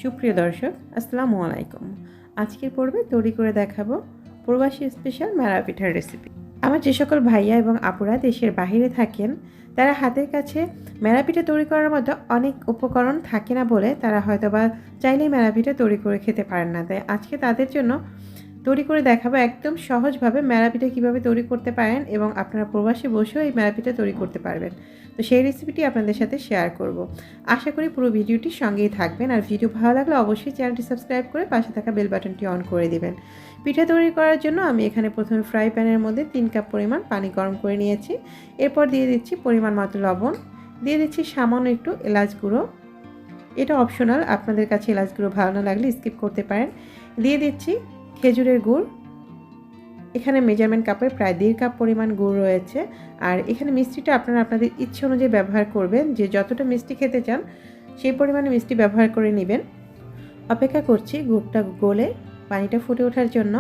সুপ্রিয় দর্শক, আসসালামু আলাইকুম। আজকের পর্বে তৈরি করে দেখাবো প্রবাসী স্পেশাল মেরা পিঠার রেসিপি। আমার যে সকল ভাইয়া এবং আপুরা দেশের বাইরে থাকেন, তারা হাতের কাছে মেরা পিঠা তৈরি করার মতো অনেক উপকরণ থাকে না বলে তারা হয়তোবা চাইলেই মেরা পিঠা তৈরি করে খেতে পারেন না। তাই আজকে তাদের জন্য তৈরি করে দেখাবো একদম সহজভাবে মেরা পিঠা কীভাবে তৈরি করতে পারেন এবং আপনারা প্রবাসে বসেও এই মেরা পিঠা তৈরি করতে পারবেন। তো সেই রেসিপিটি আপনাদের সাথে শেয়ার করব। আশা করি পুরো ভিডিওটির সঙ্গেই থাকবেন। আর ভিডিও ভালো লাগলে অবশ্যই চ্যানেলটি সাবস্ক্রাইব করে পাশে থাকা বেল বাটনটি অন করে দিবেন। পিঠা তৈরি করার জন্য আমি এখানে প্রথমে ফ্রাই প্যানের মধ্যে 3 কাপ পরিমাণ পানি গরম করে নিয়েছি। এরপর দিয়ে দিচ্ছি পরিমাণ মতো লবণ, দিয়ে দিচ্ছি সামান্য একটু এলাচ গুঁড়ো। এটা অপশনাল, আপনাদের কাছে এলাচ গুঁড়ো ভালো না লাগলে স্কিপ করতে পারেন। দিয়ে দিচ্ছি খেজুরের গুড়। এখানে মেজারমেন্ট কাপের প্রায় 1.5 কাপ পরিমাণ গুড় রয়েছে। আর এখানে মিষ্টিটা আপনারা আপনাদের ইচ্ছে অনুযায়ী ব্যবহার করবেন, যে যতটা মিষ্টি খেতে চান সেই পরিমাণে মিষ্টি ব্যবহার করে নেবেন। অপেক্ষা করছি গুড়টা গলে পানিটা ফুটে ওঠার জন্য।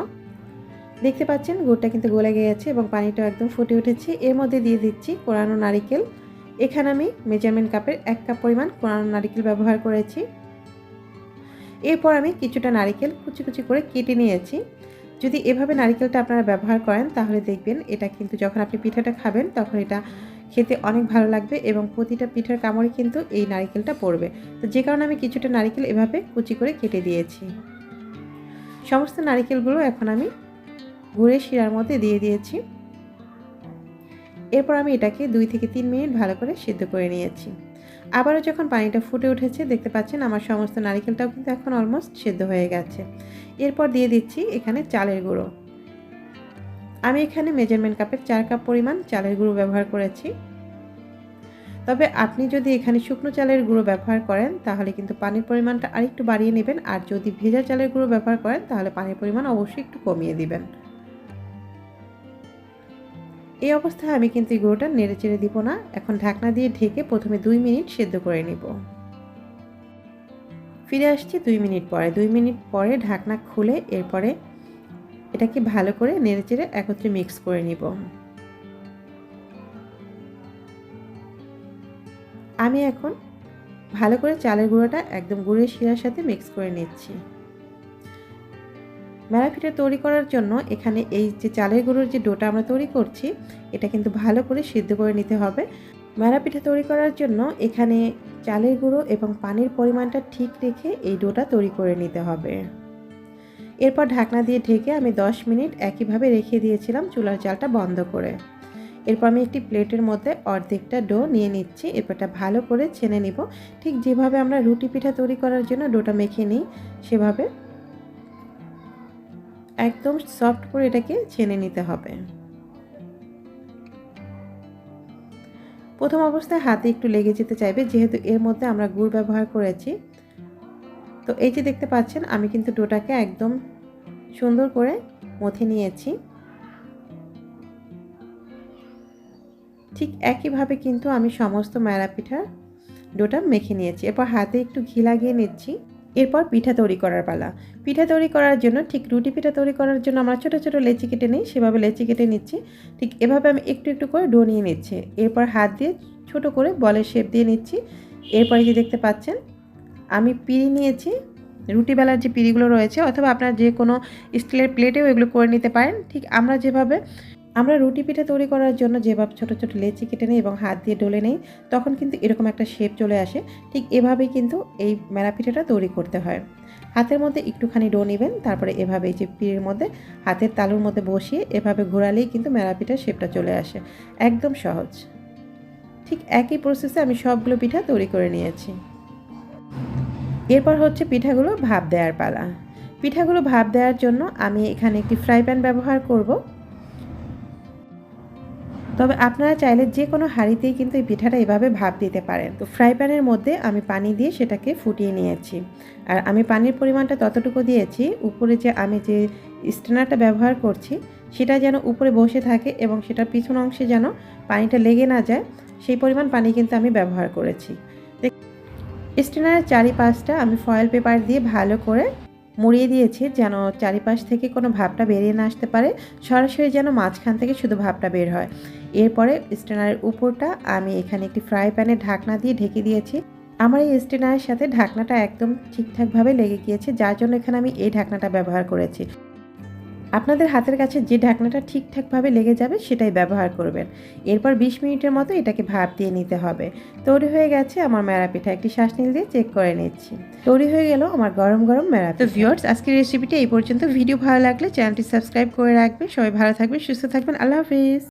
দেখতে পাচ্ছেন গুড়টা কিন্তু গলে গিয়েছে এবং পানিটা একদম ফুটে উঠেছে। এর মধ্যে দিয়ে দিচ্ছি কোরানো নারিকেল। এখানে আমি মেজারমেন্ট কাপের 1 কাপ পরিমাণ কোরানো নারিকেল ব্যবহার করেছি। এরপর আমি কিছুটা নারিকেল কুচি কুচি করে কেটে নিয়েছি। যদি এভাবে নারিকেলটা আপনারা ব্যবহার করেন তাহলে দেখবেন এটা কিন্তু যখন আপনি পিঠাটা খাবেন তখন এটা খেতে অনেক ভালো লাগবে এবং প্রতিটা পিঠার কামড়ে কিন্তু এই নারিকেলটা পড়বে। তো যে কারণে আমি কিছুটা নারিকেল এভাবে কুচি করে কেটে দিয়েছি। সমস্ত নারিকেলগুলো এখন আমি গুড়ের শিরার মধ্যে দিয়ে দিয়েছি। এরপর আমি এটাকে 2 থেকে 3 মিনিট ভালো করে সিদ্ধ করে নিয়েছি। আবারও যখন পানিটা ফুটে উঠেছে দেখতে পাচ্ছেন আমার সমস্ত নারিকেলটাও কিন্তু এখন অলমোস্ট সিদ্ধ হয়ে গেছে। এরপর দিয়ে দিচ্ছি এখানে চালের গুঁড়ো। আমি এখানে মেজারমেন্ট কাপের 4 কাপ পরিমাণ চালের গুঁড়ো ব্যবহার করেছি। তবে আপনি যদি এখানে শুকনো চালের গুঁড়ো ব্যবহার করেন তাহলে কিন্তু পানির পরিমাণটা আরেকটু বাড়িয়ে নেবেন, আর যদি ভেজা চালের গুঁড়ো ব্যবহার করেন তাহলে পানির পরিমাণ অবশ্যই একটু কমিয়ে দিবেন। এই অবস্থায় আমি কিন্তু এই গুঁড়োটা নেড়ে চেড়ে দিব না। এখন ঢাকনা দিয়ে ঢেকে প্রথমে 2 মিনিট সিদ্ধ করে নিব। ফিরে আসছি 2 মিনিট পরে। 2 মিনিট পরে ঢাকনা খুলে এরপরে এটাকে ভালো করে নেড়ে চেড়ে একত্রে মিক্স করে নিব। আমি এখন ভালো করে চালের গুঁড়োটা একদম গুড়ের শিরার সাথে মিক্স করে নিচ্ছি। মেরা পিঠা তৈরি করার জন্য এখানে এই যে চালের গুঁড়োর যে ডোটা আমরা তৈরি করছি এটা কিন্তু ভালো করে সিদ্ধ করে নিতে হবে। মেরা পিঠা তৈরি করার জন্য এখানে চালের গুঁড়ো এবং পানির পরিমাণটা ঠিক রেখে এই ডোটা তৈরি করে নিতে হবে। এরপর ঢাকনা দিয়ে ঢেকে আমি 10 মিনিট একইভাবে রেখে দিয়েছিলাম চুলার জালটা বন্ধ করে। এরপর আমি একটি প্লেটের মধ্যে অর্ধেকটা ডো নিয়ে নিচ্ছি। এরপরটা ভালো করে ছেনে নিব, ঠিক যেভাবে আমরা রুটি পিঠা তৈরি করার জন্য ডোটা মেখে নিই সেভাবে একদম সফট করে এটাকে ছেনে নিতে হবে। প্রথম অবস্থায় হাতে একটু লেগে যেতে চাইবে, যেহেতু এর মধ্যে আমরা গুড় ব্যবহার করেছি। তো এই যে দেখতে পাচ্ছেন আমি কিন্তু ডোটাকে একদম সুন্দর করে মথে নিয়েছি। ঠিক একইভাবে কিন্তু আমি সমস্ত মেরা পিঠার ডোটা মেখে নিয়েছি। এরপর হাতে একটু ঘি লাগিয়ে নিচ্ছি। এরপর পিঠা তৈরি করার পালা। পিঠা তৈরি করার জন্য ঠিক রুটি পিঠা তৈরি করার জন্য আমরা ছোটো ছোটো লেচি কেটে নিই, সেভাবে লেচি কেটে নিচ্ছি। ঠিক এভাবে আমি একটু একটু করে ডো নিয়ে নিচ্ছি। এরপর হাত দিয়ে ছোট করে বলের শেপ দিয়ে নিচ্ছি। এরপরে যে দেখতে পাচ্ছেন আমি পিঁড়ি নিয়েছি, রুটি বেলার যে পিঁড়িগুলো রয়েছে, অথবা আপনারা যে কোনো স্টিলের প্লেটেও এগুলো করে নিতে পারেন। ঠিক আমরা রুটি পিঠা তৈরি করার জন্য যেভাবে ছোটো ছোটো লেচি কেটে নিই এবং হাত দিয়ে ডলে নেই, তখন কিন্তু এরকম একটা শেপ চলে আসে। ঠিক এভাবেই কিন্তু এই মেরা পিঠাটা তৈরি করতে হয়। হাতের মধ্যে একটুখানি ডো নেবেন, তারপরে এভাবে এই যে পিঁড়ির মধ্যে হাতের তালুর মধ্যে বসিয়ে এভাবে ঘোরালেই কিন্তু মেরা পিঠার শেপটা চলে আসে। একদম সহজ। ঠিক একই প্রসেসে আমি সবগুলো পিঠা তৈরি করে নিয়েছি। এরপর হচ্ছে পিঠাগুলো ভাপ দেওয়ার পালা। পিঠাগুলো ভাপ দেওয়ার জন্য আমি এখানে একটি ফ্রাই প্যান ব্যবহার করব। তবে আপনারা চাইলে যে কোনো হাঁড়িতেই কিন্তু এই পিঠাটা এভাবে ভাপ দিতে পারেন। তো ফ্রাই প্যানের মধ্যে আমি পানি দিয়ে সেটাকে ফুটিয়ে নিয়েছি। আর আমি পানির পরিমাণটা ততটুকু দিয়েছি, উপরে যে আমি যে স্ট্যানারটা ব্যবহার করছি সেটা যেন উপরে বসে থাকে এবং সেটার পিছন অংশে যেন পানিটা লেগে না যায়, সেই পরিমাণ পানি কিন্তু আমি ব্যবহার করেছি। স্ট্যানারের চারিপাশটা আমি ফয়েল পেপার দিয়ে ভালো করে মুড়িয়ে দিয়েছি, যেন চারিপাশ থেকে কোনো ভাপটা বেরিয়ে না আসতে পারে, সরাসরি যেন মাঝখান থেকে শুধু ভাপটা বের হয়। এরপরে স্ট্যানারের উপরটা আমি এখানে একটি ফ্রাই প্যানের ঢাকনা দিয়ে ঢেকে দিয়েছি। আমার এই স্টেনারের সাথে ঢাকনাটা একদম ঠিকঠাকভাবে লেগে গিয়েছে, যার জন্য এখানে আমি এই ঢাকনাটা ব্যবহার করেছি। আপনাদের হাতের কাছে যে ঢাকনাটা ঠিকঠাকভাবে লেগে যাবে সেটাই ব্যবহার করবেন। এরপর 20 মিনিটের মতো এটাকে ভাপ দিয়ে নিতে হবে। তৈরি হয়ে গেছে আমার মেরা পিঠা। একটি শ্বাসনীল দিয়ে চেক করে নিচ্ছি। তৈরি হয়ে গেল আমার গরম গরম মেরা পিঠা। তো ভিউয়ার্স, আজকের রেসিপিটা এই পর্যন্ত। ভিডিও ভালো লাগলে চ্যানেলটি সাবস্ক্রাইব করে রাখবেন। সবাই ভালো থাকবেন, সুস্থ থাকবেন। আল্লাহ হাফিজ।